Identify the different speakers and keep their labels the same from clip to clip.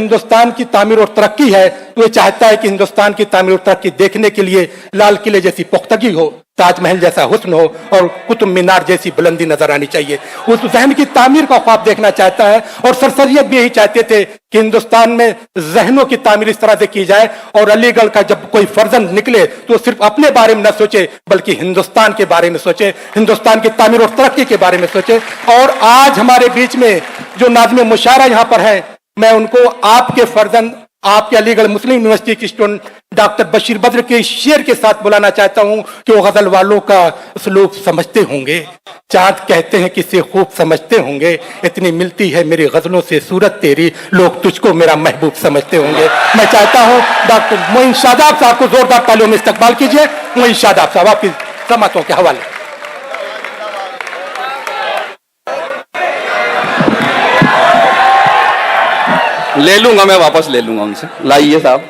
Speaker 1: हिंदुस्तान की तामीर और तरक्की है तो ये चाहता है कि हिंदुस्तान की तामीर और तरक्की देखने के लिए लाल किले जैसी पुख्तगी हो, ताजमहल जैसा हुस्न हो और कुतुब मीनार जैसी बुलंदी नजर आनी चाहिए। उस जहन की तामीर का ख्वाब देखना चाहता है और सरसरियत भी यही चाहते थे कि हिंदुस्तान में जहनों की तामीर इस तरह से की जाए और अलीगढ़ का जब कोई फर्जंद निकले तो सिर्फ अपने बारे में न सोचे बल्कि हिंदुस्तान के बारे में सोचे, हिंदुस्तान की तामीर और तरक्की के बारे में सोचे। और आज हमारे बीच में जो नाज़िम मुशायरा यहाँ पर है, मैं उनको आपके फर्जंद, आपके अलीगढ़ मुस्लिम यूनिवर्सिटी के स्टूडेंट डॉक्टर बशीर बद्र के शेर के साथ बुलाना चाहता हूं कि वो गजल वालों का उसलूब समझते होंगे। चांद कहते हैं किसे खूब समझते होंगे, इतनी मिलती है मेरी गजलों से सूरत तेरी, लोग तुझको मेरा महबूब समझते होंगे। मैं चाहता हूं डॉक्टर मोइन शादाब साहब को जोरदार तालियों में इस्तकबाल कीजिए। मोइन शादाब साहब आपकी समातों के हवाले।
Speaker 2: ले लूंगा, मैं वापस ले लूंगा उनसे। लाइए साहब,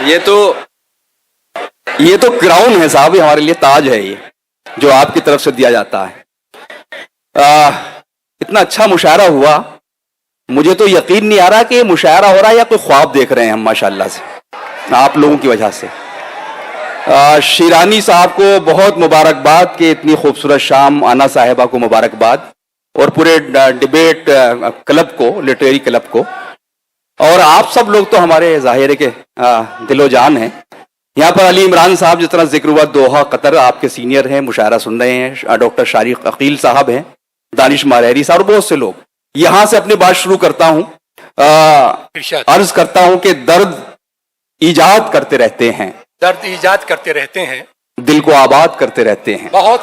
Speaker 2: ये तो क्राउन है साहब, ये हमारे लिए ताज है, ये जो आपकी तरफ से दिया जाता है। इतना अच्छा मुशायरा हुआ, मुझे तो यकीन नहीं आ रहा कि मुशायरा हो रहा है या कोई ख्वाब देख रहे हैं हम, माशाल्लाह से आप लोगों की वजह से। शिरानी साहब को बहुत मुबारकबाद कि इतनी खूबसूरत शाम, आना साहिबा को मुबारकबाद और पूरे डिबेट क्लब को, लिटरेरी क्लब को, और आप सब लोग तो हमारे ज़ाहिर के दिलो जान हैं। यहाँ पर अली इमरान साहब जिस तरह जिक्र हुआ, दोहा कतर आपके सीनियर हैं, मुशायरा सुन रहे हैं, डॉक्टर शारिक अकील साहब हैं, दानिश मारहरी साहब और बहुत से लोग। यहाँ से अपनी बात शुरू करता हूँ, अर्ज करता हूँ कि दर्द ईजाद करते रहते हैं,
Speaker 1: दर्द ईजाद करते रहते हैं,
Speaker 2: दिल को आबाद करते रहते हैं।
Speaker 1: बहुत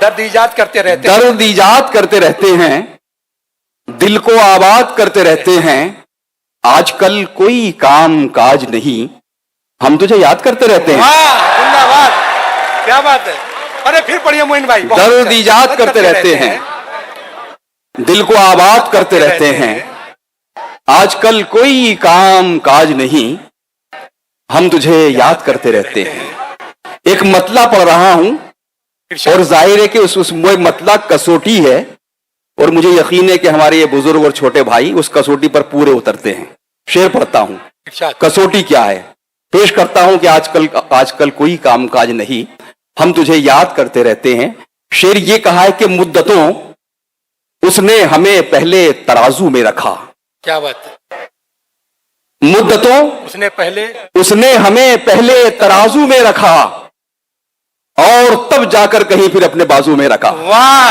Speaker 1: दर्द ईजाद करते रहते हैं,
Speaker 2: दर्द ईजाद करते रहते हैं, दिल को आबाद करते रहते हैं। आजकल कोई काम काज नहीं, हम तुझे याद करते रहते हैं।
Speaker 1: जिंदाबाद, क्या बात है। अरे फिर पढ़िए मोइन भाई।
Speaker 2: दर्द ईजाद करते रहते हैं, दिल को आबाद करते रहते हैं। आजकल कोई काम काज नहीं, हम तुझे याद करते रहते हैं। एक मतला पढ़ रहा हूं और जाहिर है कि उस मतला कसौटी है और मुझे यकीन है कि हमारे ये बुजुर्ग और छोटे भाई उस कसौटी पर पूरे उतरते हैं। शेर पढ़ता हूं, कसौटी क्या है, पेश करता हूं कि आजकल कोई कामकाज नहीं, हम तुझे याद करते रहते हैं। शेर ये कहा है कि मुद्दतों उसने हमें पहले तराजू में रखा।
Speaker 1: क्या बात है।
Speaker 2: मुद्दतों उसने हमें पहले तराजू में रखा और तब जाकर कहीं फिर अपने बाजू में रखा।
Speaker 1: वाह,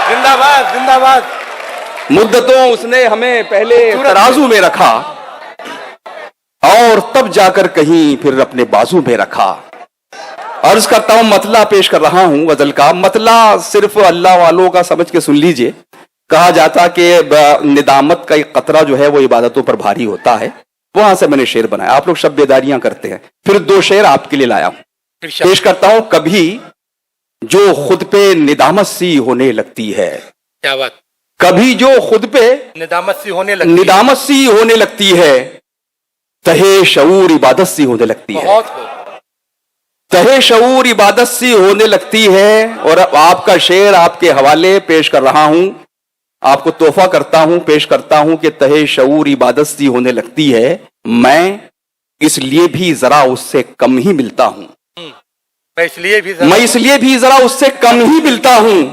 Speaker 1: जिंदाबाद जिंदाबाद।
Speaker 2: मुद्दतों उसने हमें पहले तराजू में रखा और तब जाकर कहीं फिर अपने बाजू में रखा। अर्ज करता हूं, मतला पेश कर रहा हूं गजल का। मतला सिर्फ अल्लाह वालों का समझ के सुन लीजिए। कहा जाता कि निदामत का एक कतरा जो है वो इबादतों पर भारी होता है, वहां से मैंने शेर बनाया। आप लोग शब बेदारियां करते हैं, फिर दो शेर आपके लिए लाया हूं, पेश करता हूं। कभी जो खुद पे निदामत सी होने लगती है।
Speaker 1: क्या बात।
Speaker 2: कभी जो खुद पे
Speaker 1: निदामत सी होने
Speaker 2: लगती है, तहे शऊर इबादत सी होने लगती है। तहे शऊर इबादत सी होने लगती है। और आपका शेर आपके हवाले पेश कर रहा हूं, आपको तोहफा करता हूं, पेश करता हूं कि तहे शऊर इबादत सी होने लगती है। मैं इसलिए भी जरा उससे कम ही मिलता हूं। मैं इसलिए भी जरा उससे कम ही मिलता हूं।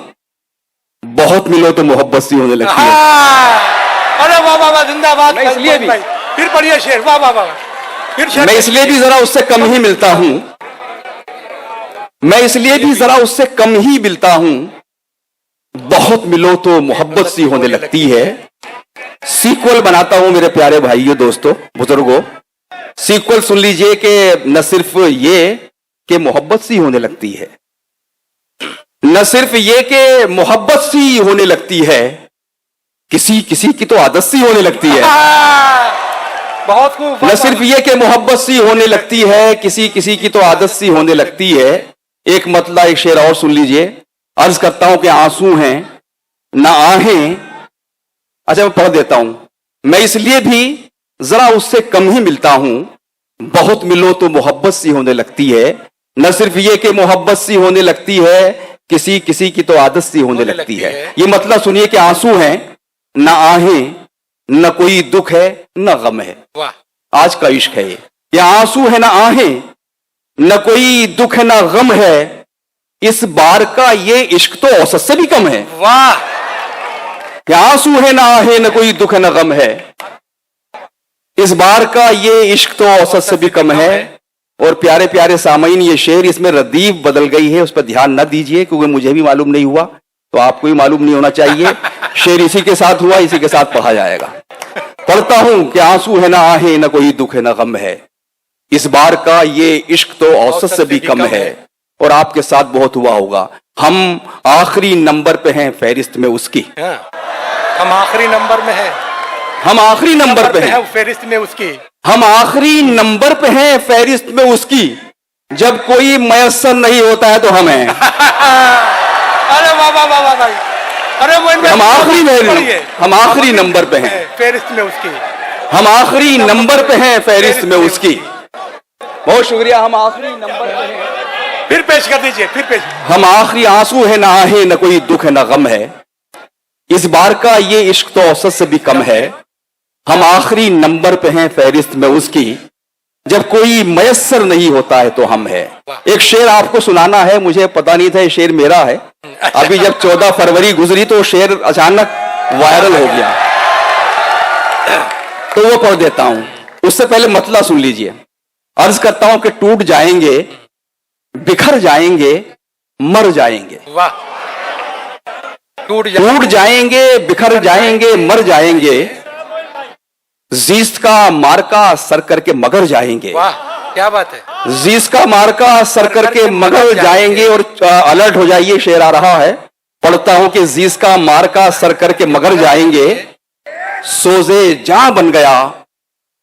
Speaker 2: बहुत मिलो तो मोहब्बत सी होने लगती है।
Speaker 1: अरे वाह वाह वाह, जिंदाबाद।
Speaker 2: मैं इसलिए भी,
Speaker 1: फिर पढ़िए शेर। वाह वाह वाह, फिर शेर।
Speaker 2: मैं इसलिए भी जरा उससे कम ही मिलता हूं। मैं इसलिए भी जरा उससे कम ही मिलता हूं। बहुत मिलो तो मोहब्बत सी होने लगती है। सीक्वल बनाता हूं मेरे प्यारे भाइयों, दोस्तों, बुजुर्गों। सीक्वल सुन लीजिए कि न सिर्फ ये कि मोहब्बत सी होने लगती है, न सिर्फ ये कि मोहब्बत सी होने लगती है, किसी किसी की तो आदत सी होने लगती है।
Speaker 1: बहुत खूब।
Speaker 2: न सिर्फ ये कि मोहब्बत सी होने लगती है, किसी किसी की तो आदत सी होने लगती है। एक मतला, एक शेर और सुन लीजिए। अर्ज करता हूं कि आंसू हैं ना आहें। अच्छा, मैं पढ़ देता हूं। मैं इसलिए भी जरा उससे कम ही मिलता हूं। बहुत मिलो तो मोहब्बत सी होने लगती है। न सिर्फ ये कि मोहब्बत सी होने लगती है, किसी किसी की तो आदत सी होने लगती है। ये मतलब सुनिए कि आंसू हैं न आहें, न कोई दुख है न गम है।
Speaker 1: वाह।
Speaker 2: आज का इश्क है ये आंसू है न आहें, न कोई दुख है न गम है, इस बार का ये इश्क तो औसत से भी कम है।
Speaker 1: वाह।
Speaker 2: ये आंसू है न आहें, न कोई दुख है न गम है, इस बार का ये इश्क तो औसत से भी कम है। और प्यारे प्यारे सामईन, ये शेर, इसमें रदीफ बदल गई है, उस पर ध्यान न दीजिए क्योंकि मुझे भी मालूम नहीं हुआ, तो आपको भी मालूम नहीं होना चाहिए। शेर इसी के साथ हुआ, इसी के साथ पढ़ा जाएगा। पढ़ता हूं कि आंसू है ना आहें, न कोई दुख है न गम है, इस बार का ये इश्क तो औसत से भी कम है। और आपके साथ बहुत हुआ होगा। हम आखिरी नंबर पे हैं फहरिस्त में उसकी।
Speaker 1: हम आखिरी नंबर में हैं।
Speaker 2: हम आखिरी नंबर पे हैं
Speaker 1: फहरिस्त में उसकी।
Speaker 2: हम आखिरी नंबर पे हैं फहरिस्त में उसकी, जब कोई मयस्सर नहीं होता है तो हम हैं।
Speaker 1: अरे वाह वाह वाह वाह भाई। अरे
Speaker 2: हम आखिरी नंबर पे हैं
Speaker 1: फहरिस्त में उसकी।
Speaker 2: हम आखिरी नंबर पे हैं फहरिस्त में उसकी। बहुत शुक्रिया। हम आखिरी नंबर पे हैं।
Speaker 1: फिर पेश कर दीजिए, फिर पेश।
Speaker 2: हम आखिरी आंसू है ना आहें, न कोई दुख है न गम है, इस बार का ये इश्क तो औसत से भी कम है। हम आखिरी नंबर पे हैं फहरिस्त में उसकी, जब कोई मयस्सर नहीं होता है तो हम है। एक शेर आपको सुनाना है, मुझे पता नहीं था ये शेर मेरा है। अभी जब 14 फरवरी गुजरी तो शेर अचानक वायरल हो गया, तो वो पढ़ देता हूं। उससे पहले मतला सुन लीजिए। अर्ज करता हूं कि टूट जाएंगे, बिखर जाएंगे, मर जाएंगे।
Speaker 1: वाह।
Speaker 2: टूट जाएंगे, बिखर जाएंगे, मर जाएंगे, जीस्त का मार्का सर करके मगर जाएंगे।
Speaker 1: वाह, क्या बात है।
Speaker 2: जीस्त का मार्का सर करके मगर जाएंगे। और अलर्ट हो जाइए, शेर आ रहा है। पढ़ता हूं कि जीस्त का मार्का सर करके मगर जाएंगे, सोजे जां बन गया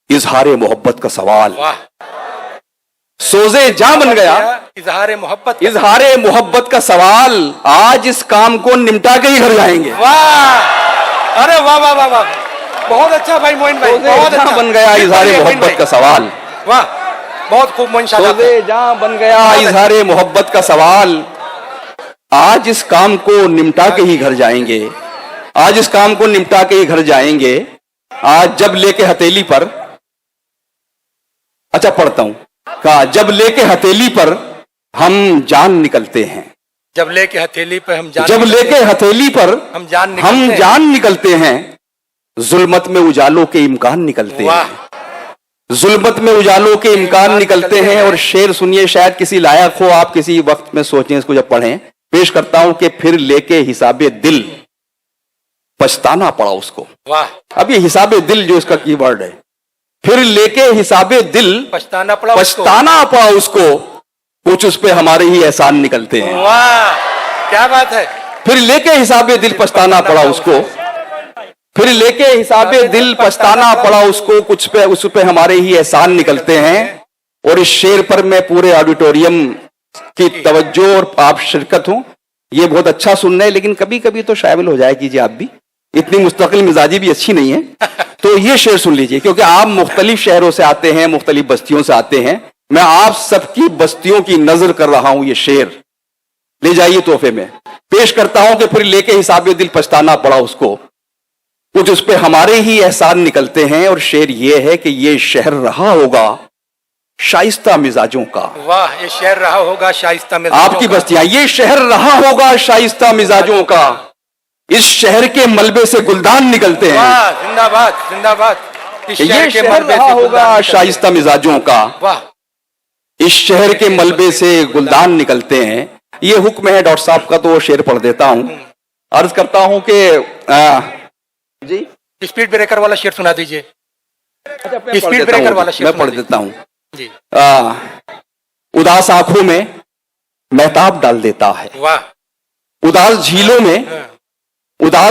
Speaker 2: इजहारे मोहब्बत का सवाल।
Speaker 1: वाह।
Speaker 2: सोजे जां बन गया
Speaker 1: इजहारे मोहब्बत,
Speaker 2: इजहारे मोहब्बत का सवाल, आज इस काम को निपटा के ही घर जाएंगे।
Speaker 1: वाह। अरे वाह वाह वाह वाह, बहुत अच्छा भाई मोइन भाई, बहुत अच्छा
Speaker 2: बन गया इजहारे मोहब्बत का सवाल।
Speaker 1: वाह, बहुत खूब मोइन साहब।
Speaker 2: सोजे जां बन गया इजहारे मोहब्बत का सवाल, आज इस काम को निपटा के ही घर जाएंगे। आज इस काम को निपटा के ही घर जाएंगे। आज जब लेके हथेली पर, अच्छा पढ़ता हूं, कहा जब लेके हथेली पर हम जान निकलते हैं।
Speaker 1: जब लेके हथेली पर हम जान,
Speaker 2: जब लेके हथेली पर
Speaker 1: हम जान
Speaker 2: निकलते हैं, जुल्मत में उजालों के इम्कान निकलते हैं। जुल्मत में उजालों के इम्कान निकलते हैं। और शेर सुनिए, शायद किसी लायक हो, आप किसी वक्त में सोचें इसको जब पढ़ें। पेश करता हूं कि फिर लेके हिसाबे दिल पछताना पड़ा उसको।
Speaker 1: वाह।
Speaker 2: अब ये हिसाबे दिल जो इसका कीवर्ड है, फिर लेके हिसाबे दिल
Speaker 1: पछताना पड़ा
Speaker 2: उसको, कुछ उस पे हमारे ही एहसान निकलते हैं।
Speaker 1: वाह, क्या बात है।
Speaker 2: फिर लेके हिसाबे दिल पछताना पड़ा उसको, फिर लेके हिसाबे दिल पछताना पड़ा उसको, कुछ पे उस पे हमारे ही एहसान निकलते हैं। और इस शेर पर मैं पूरे ऑडिटोरियम की तवज्जो और आप शिरकत हो, ये बहुत अच्छा सुनना है, लेकिन कभी कभी तो शामिल हो जाए कीजिए आप भी, इतनी मुस्तकिल मिजाजी भी अच्छी नहीं है। तो ये शेर सुन लीजिए, क्योंकि आप मुख्तलिफ शहरों से आते हैं, मुख्तलिफ बस्तियों से आते हैं। मैं आप सबकी बस्तियों की नजर कर रहा हूं। ये शेर ले जाइए तोहफे में। पेश करता हूं कि फिर लेके हिसाबे दिल पछताना पड़ा उसको, कुछ उस पे हमारे ही एहसान निकलते हैं। और शेर ये है कि ये शहर रहा होगा शाइस्ता मिजाजों का।
Speaker 1: वाह, ये शहर रहा होगा शाइस्ता मिजाजों
Speaker 2: आपकी बस्तियां, ये शहर रहा होगा शाइस्ता मिजाजों का, इस शहर के मलबे से गुलदान निकलते हैं।
Speaker 1: वाह, जिंदाबाद जिंदाबाद।
Speaker 2: ये शहर रहा होगा शाइस्ता मिजाजों का,
Speaker 1: वाह,
Speaker 2: इस शहर के मलबे से गुलदान निकलते हैं। ये हुक्म है डॉक्टर साहब का, तो वो शेर पढ़ देता हूं। अर्ज करता हूं कि जी
Speaker 1: स्पीड ब्रेकर वाला शेर सुना दीजिए।
Speaker 2: स्पीड ब्रेकर वाला शेर मैं पढ़ देता हूं
Speaker 1: जी।
Speaker 2: उदास आंखों में महताब डाल देता है।
Speaker 1: वाह।
Speaker 2: उदास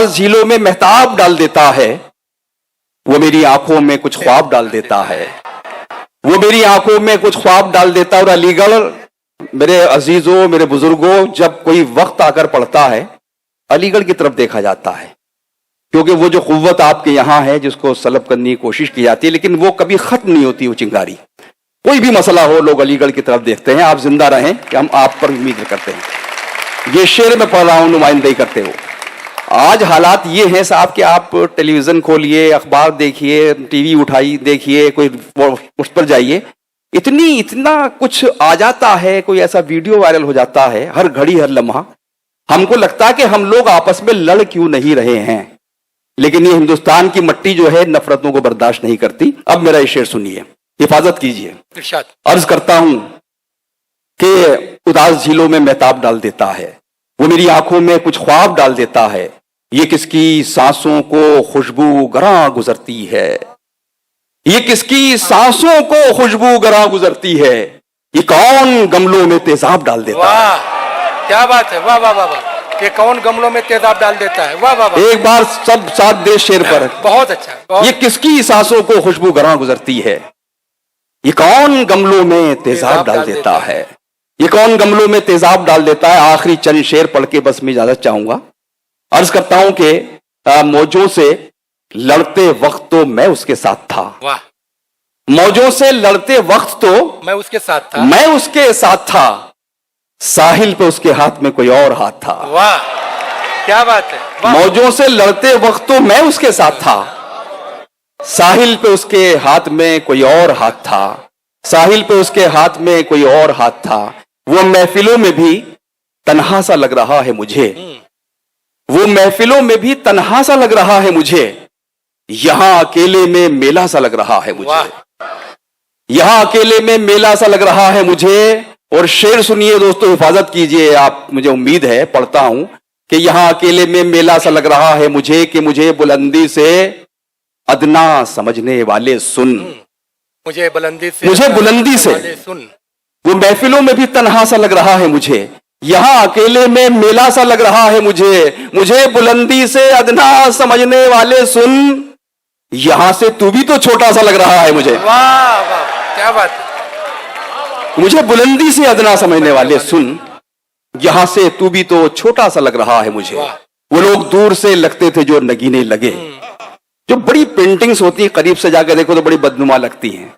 Speaker 2: झीलों में महताब डाल देता है, वो मेरी आंखों में कुछ ख्वाब डाल देता है। वो मेरी आंखों में कुछ ख्वाब डाल देता है। और अलीगढ़ मेरे अजीजों, मेरे बुजुर्गों, जब कोई वक्त आकर पड़ता है, अलीगढ़ की तरफ देखा जाता है, क्योंकि वो जो कुव्वत आपके यहां है जिसको सलब करने की कोशिश की जाती है, लेकिन वो कभी खत्म नहीं होती। वो चिंगारी, कोई भी मसला हो, लोग अलीगढ़ की तरफ देखते हैं। आप जिंदा रहें कि हम आप पर उम्मीद करते हैं। ये शेर में पढ़ रहा हूं, नुमाइंदगी करते हो। आज हालात ये हैं साहब कि आप टेलीविजन खोलिए, अखबार देखिए, टीवी उठाई देखिए, कोई उस पर जाइए, इतना कुछ आ जाता है, कोई ऐसा वीडियो वायरल हो जाता है हर घड़ी हर लम्हा। हमको लगता है कि हम लोग आपस में लड़ क्यों नहीं रहे हैं, लेकिन ये हिंदुस्तान की मट्टी जो है नफरतों को बर्दाश्त नहीं करती। अब मेरा ये शेर सुनिए, हिफाजत कीजिए।
Speaker 1: इरशाद।
Speaker 2: अर्ज करता हूं कि उदास झीलों में महताब डाल देता है, वो मेरी आंखों में कुछ ख्वाब डाल देता है, ये किसकी सांसों को खुशबू गरां गुजरती है, ये किसकी सांसों को खुशबू गरां गुजरती है, ये कौन गमलों में तेजाब डाल देता है।
Speaker 1: वाह क्या बात है, वाह वाह वाह वाह। ये कौन गमलों में तेजाब डाल देता है, वाह वाह वाह।
Speaker 2: एक बार सब साथ दे शेर पर।
Speaker 1: बहुत अच्छा, बहुत।
Speaker 2: ये किसकी सांसों को खुशबू गरां गुजरती है, ये कौन गमलों में तेजाब डाल देता है, ये कौन गमलों में तेजाब डाल देता है। आखिरी चंद शेर पढ़ के बस मैं इजाजत चाहूंगा। अर्ज करता हूं कि मौजों से लड़ते वक्त तो मैं उसके साथ था,
Speaker 1: वाह।
Speaker 2: मौजों से लड़ते वक्त तो
Speaker 1: मैं उसके साथ था,
Speaker 2: मैं उसके साथ था, साहिल पे उसके हाथ में कोई और हाथ था।
Speaker 1: वाह क्या बात है, वाह।
Speaker 2: मौजों से लड़ते वक्त तो मैं उसके साथ था, साहिल पे उसके हाथ में कोई और हाथ था, साहिल पे उसके हाथ में कोई और हाथ था। वो महफिलों में भी तन्हा सा लग रहा है मुझे, वो महफिलों में भी तन्हा सा लग रहा है मुझे, यहां अकेले में मेला सा लग रहा है मुझे, यहां अकेले में मेला सा लग रहा है मुझे। और शेर सुनिए दोस्तों, हिफाजत कीजिए आप, मुझे उम्मीद है पढ़ता हूं कि यहां अकेले में मेला सा लग रहा है मुझे, कि मुझे बुलंदी से अदना समझने वाले सुन,
Speaker 1: मुझे बुलंदी से,
Speaker 2: मुझे बुलंदी से
Speaker 1: सुन।
Speaker 2: वो महफिलों में भी तन्हा सा लग रहा है मुझे, यहां अकेले में मेला सा लग रहा है मुझे, मुझे बुलंदी से अदना समझने वाले सुन, यहां से तू भी तो छोटा सा लग रहा है मुझे।
Speaker 1: वाह वाह क्या बात है।
Speaker 2: मुझे बुलंदी से अदना समझने वाले सुन, यहां से तू भी तो छोटा सा लग रहा है मुझे। वो लोग दूर से लगते थे जो नगीने लगे, जो बड़ी पेंटिंग्स होती है करीब से जाकर देखो तो बड़ी बदनुमा लगती हैं,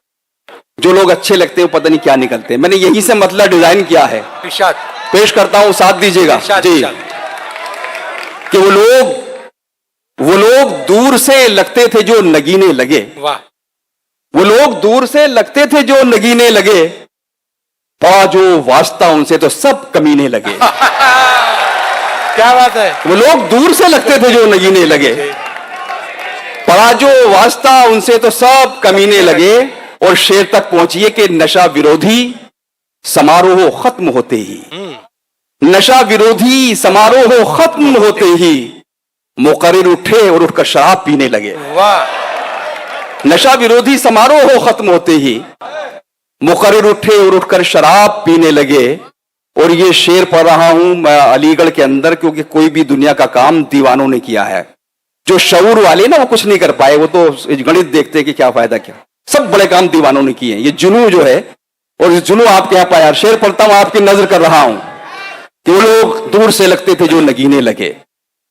Speaker 2: जो लोग अच्छे लगते हैं पता नहीं क्या निकलते हैं। मैंने यहीं से मतलब डिजाइन किया है,
Speaker 1: इरशाद।
Speaker 2: पेश करता हूं, साथ दीजिएगा जी। कि वो लोग दूर से लगते थे जो नगीने लगे,
Speaker 1: वाह।
Speaker 2: वो लोग दूर से लगते थे जो नगीने लगे, पा जो वास्ता उनसे तो सब कमीने लगे।
Speaker 1: क्या बात है।
Speaker 2: वो लोग दूर से लगते थे जो नगीने लगे, पड़ा जो वास्ता उनसे तो सब कमीने लगे। और शेर तक पहुंचिए कि नशा विरोधी समारोह खत्म होते ही, नशा विरोधी समारोह खत्म होते ही मुकर्रिर उठे और उठकर शराब पीने लगे।
Speaker 1: वाह।
Speaker 2: नशा विरोधी समारोह खत्म होते ही मुकर्रिर उठे और उठकर शराब पीने लगे। और ये शेर पढ़ रहा हूं मैं अलीगढ़ के अंदर, क्योंकि कोई भी दुनिया का काम दीवानों ने किया है। जो शऊर वाले ना वो कुछ नहीं कर पाए, वो तो गणित देखते कि क्या फायदा क्या, सब बड़े काम दीवानों ने किए। ये जुनू जो है, और ये जुनू आपके यहां पाया। शेर पढ़ता हूं, आपकी नजर कर रहा हूं कि वो लोग दूर से लगते थे जो नगीने लगे,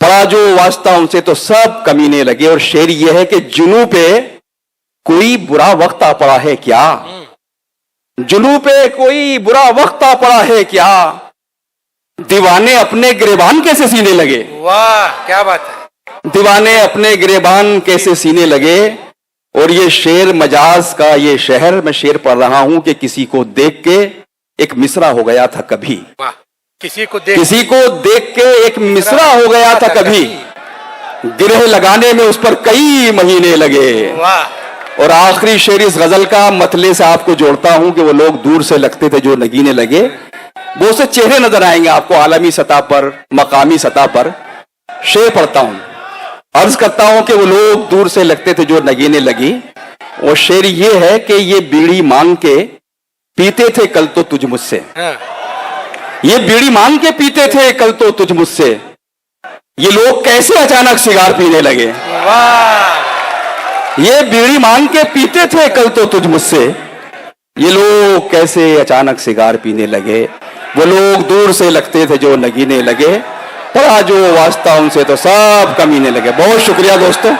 Speaker 2: पड़ा जो वास्ता उनसे तो सब कमीने लगे। और शेर ये है कि जुनू पे कोई बुरा वक्त आ पड़ा है क्या, जुनू पे कोई बुरा वक्त आ पड़ा है क्या, दीवाने अपने गिरेबान कैसे सीने लगे।
Speaker 1: वाह क्या बात है।
Speaker 2: दीवाने अपने गिरेबान कैसे सीने लगे। और ये शेर मजाज का ये शहर, मैं शेर पढ़ रहा हूं कि किसी को देख के एक मिसरा हो गया था कभी,
Speaker 1: वाह। किसी को देख के एक मिसरा हो गया था कभी, गिरह लगाने में उस पर कई महीने लगे। वाह।
Speaker 2: और आखिरी शेर इस गजल का मतले से आपको जोड़ता हूं कि वो लोग दूर से लगते थे जो नगीने लगे। बहुत से चेहरे नजर आएंगे आपको आलमी सतह पर, मकामी सतह पर। शेर पढ़ता हूं, अर्ज करता हूं कि वो लोग दूर से लगते थे जो नगीने लगी। और शेर ये है कि ये बीड़ी मांग के पीते थे कल तो तुझ मुझसे, ये बीड़ी मांग के पीते थे कल तो तुझ मुझसे, ये लोग कैसे अचानक सिगार पीने लगे।
Speaker 1: वाह।
Speaker 2: ये बीड़ी मांग के पीते थे कल तो तुझ मुझसे, ये लोग कैसे अचानक सिगार पीने लगे। वो लोग दूर से लगते थे जो नगीने लगे, पड़ा जो वास्ता उनसे तो सब कमीने लगे। बहुत शुक्रिया दोस्तों।